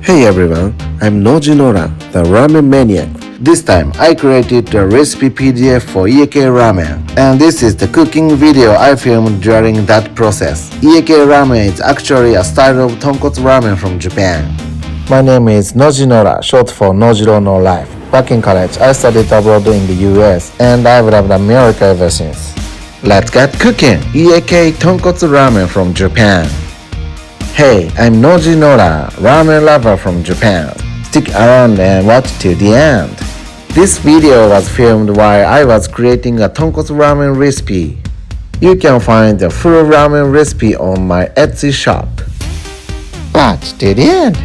Hey everyone, I'm NojiNora, the ramen maniac. This time I created a recipe PDF for Iekei Ramen, and this is the cooking video I filmed during that process. Iekei Ramen is actually a style of Tonkotsu Ramen from Japan. My name is NojiNora, short for Nojiro no Life. Back in college, I studied abroad in the US, and I've loved America ever since. Let's get cooking! Iekei Tonkotsu Ramen from Japan. Hey, I'm NojiNora, ramen lover from Japan. Stick around and watch till the end. This video was filmed while I was creating a tonkotsu ramen recipe. You can find the full ramen recipe on my Etsy shop. Watch till the end.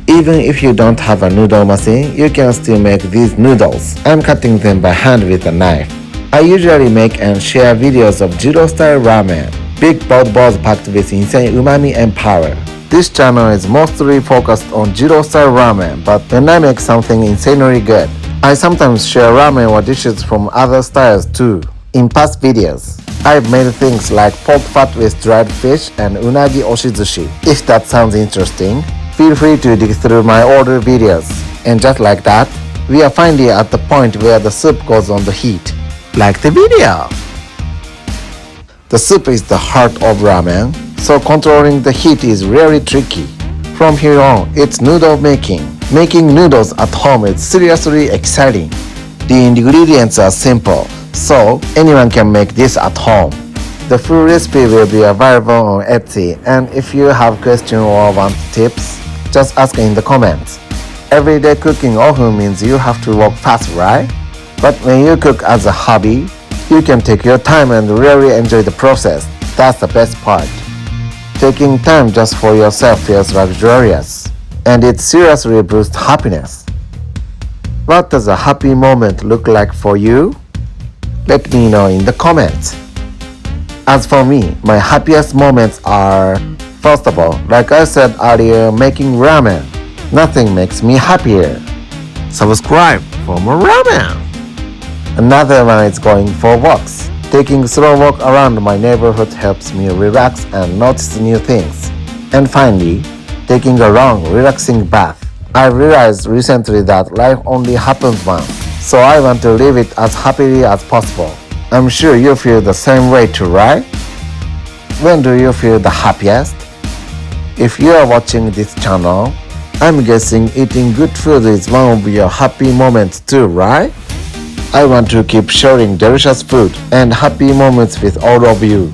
Even if you don't have a noodle machine, you can still make these noodles. I'm cutting them by hand with a knife. I usually make and share videos of judo-style ramen. Big bold balls packed with insane umami and power. This channel is mostly focused on judo-style ramen, but when I make something insanely good, I sometimes share ramen or dishes from other styles too. In past videos, I've made things like pork fat with dried fish and unagi oshizushi. If that sounds interesting, feel free to dig through my older videos. And just like that, we are finally at the point where the soup goes on the heat. Like the video! The soup is the heart of ramen, so controlling the heat is really tricky. From here on, it's noodle making. Making noodles at home is seriously exciting. The ingredients are simple, so anyone can make this at home. The full recipe will be available on Etsy, and if you have questions or want tips, just ask in the comments. Everyday cooking often means you have to work fast, right? But when you cook as a hobby, you can take your time and really enjoy the process. That's the best part. Taking time just for yourself feels luxurious, and it seriously boosts happiness. What does a happy moment look like for you? Let me know in the comments. As for me, my happiest moments are, first of all, like I said earlier, making ramen. Nothing makes me happier. Subscribe for more ramen. Another one is going for walks. Taking slow walk around my neighborhood helps me relax and notice new things. And finally, taking a long, relaxing bath. I realized recently that life only happens once, so I want to live it as happily as possible. I'm sure you feel the same way too, right? When do you feel the happiest? If you are watching this channel, I'm guessing eating good food is one of your happy moments too, right? I want to keep sharing delicious food and happy moments with all of you.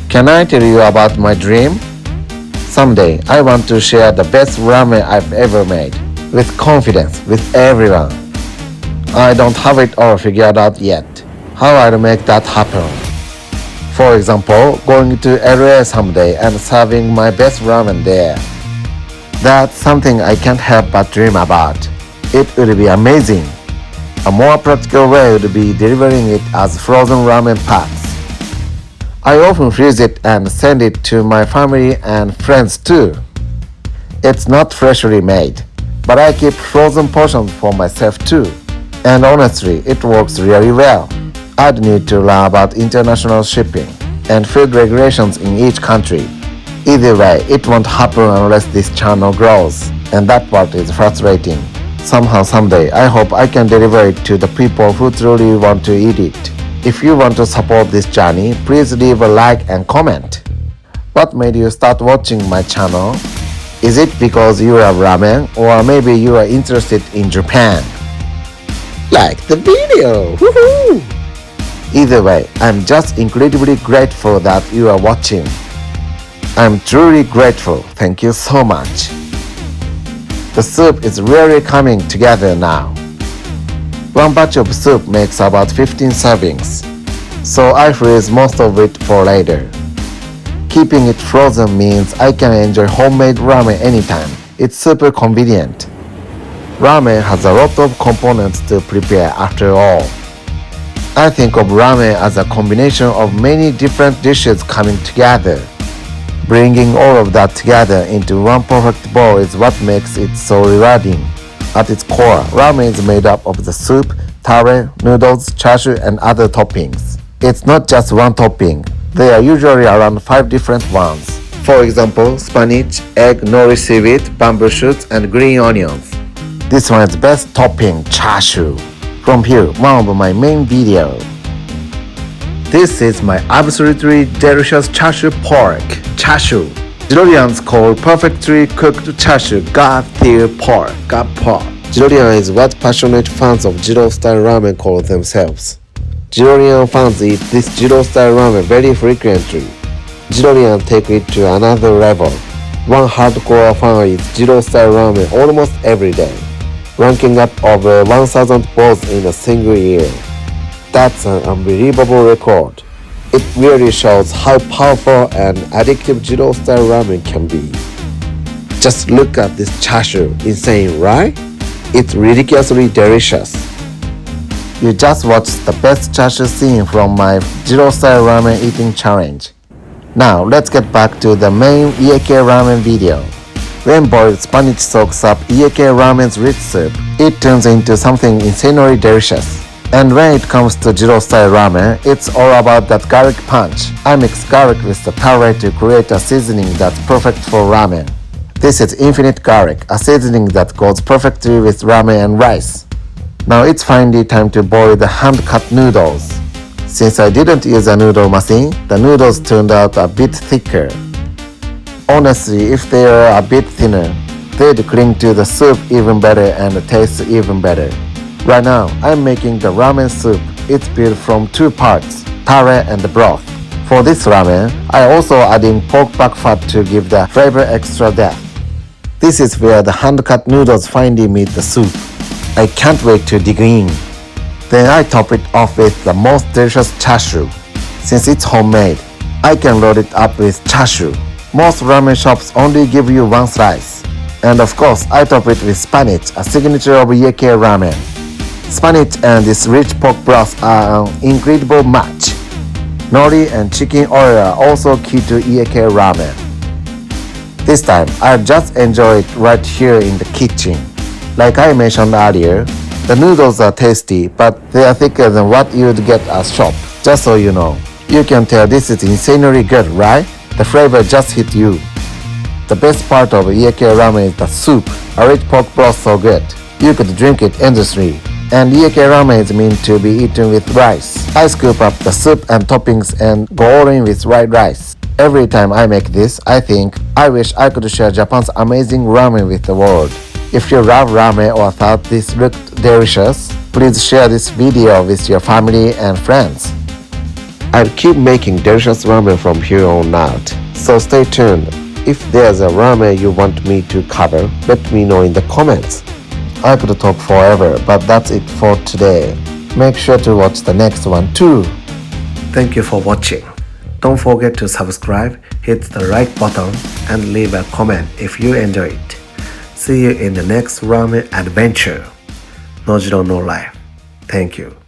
Can I tell you about my dream? Someday, I want to share the best ramen I've ever made, with confidence, with everyone. I don't have it all figured out yet, how I'll make that happen. For example, going to LA someday and serving my best ramen there. That's something I can't help but dream about. It would be amazing. A more practical way would be delivering it as frozen ramen packs. I often freeze it and send it to my family and friends too. It's not freshly made, but I keep frozen portions for myself too. And honestly, it works really well. I'd need to learn about international shipping and food regulations in each country. Either way, it won't happen unless this channel grows, and that part is frustrating. Somehow someday, I hope I can deliver it to the people who truly want to eat it. If you want to support this journey, please leave a like and comment. What made you start watching my channel? Is it because you love ramen, or maybe you are interested in Japan? Like the video! Woohoo! Either way, I'm just incredibly grateful that you are watching. I'm truly grateful. Thank you so much. The soup is really coming together now. One batch of soup makes about 15 servings, so I freeze most of it for later. Keeping it frozen means I can enjoy homemade ramen anytime. It's super convenient. Ramen has a lot of components to prepare after all. I think of ramen as a combination of many different dishes coming together. Bringing all of that together into one perfect bowl is what makes it so rewarding. At its core, ramen is made up of the soup, tare, noodles, chashu, and other toppings. It's not just one topping. There are usually around 5 different ones. For example, spinach, egg, nori seaweed, bamboo shoots, and green onions. This one is best topping, chashu. From here, one of my main video. This is my absolutely delicious chashu pork, chashu. Jirorians call perfectly cooked chashu God-tier pork, God pork. Jirorian is what passionate fans of Jiro-style ramen call themselves. Jirorian fans eat this Jiro-style ramen very frequently. Jirorian take it to another level. One hardcore fan eats Jiro-style ramen almost every day, ranking up over 1,000 bowls in a single year. That's an unbelievable record. It really shows how powerful and addictive Jiro-style ramen can be. Just look at this chashu, insane, right? It's ridiculously delicious. You just watched the best chashu scene from my Jiro-style ramen eating challenge. Now let's get back to the main Iekei ramen video. When boiled spinach soaks up Iekei ramen's rich soup, it turns into something insanely delicious. And when it comes to Jiro-style ramen, it's all about that garlic punch. I mix garlic with the Tare to create a seasoning that's perfect for ramen. This is infinite garlic, a seasoning that goes perfectly with ramen and rice. Now it's finally time to boil the hand-cut noodles. Since I didn't use a noodle machine, the noodles turned out a bit thicker. Honestly, if they are a bit thinner, they'd cling to the soup even better and taste even better. Right now, I'm making the ramen soup. It's built from two parts, tare and broth. For this ramen, I also add in pork back fat to give the flavor extra depth. This is where the hand-cut noodles finally meet the soup. I can't wait to dig in. Then I top it off with the most delicious chashu. Since it's homemade, I can load it up with chashu. Most ramen shops only give you one slice. And of course, I top it with spinach, a signature of Iekei ramen. Spinach and this rich pork broth are an incredible match. Nori and chicken oil are also key to Iekei ramen. This time, I'll just enjoy it right here in the kitchen. Like I mentioned earlier, the noodles are tasty, but they are thicker than what you'd get at shop. Just so you know. You can tell this is insanely good, right? The flavor just hit you. The best part of Iekei ramen is the soup. A rich pork broth so good. You could drink it endlessly. And Iekei ramen is meant to be eaten with rice. I scoop up the soup and toppings and go all in with white rice. Every time I make this, I think, I wish I could share Japan's amazing ramen with the world. If you love ramen or thought this looked delicious, please share this video with your family and friends. I'll keep making delicious ramen from here on out, so stay tuned. If there's a ramen you want me to cover, let me know in the comments. I could talk forever, but that's it for today. Make sure to watch the next one too. Thank you for watching. Don't forget to subscribe, hit the like button, and leave a comment if you enjoyed it. See you in the next ramen adventure. NojiNora Life. Thank you.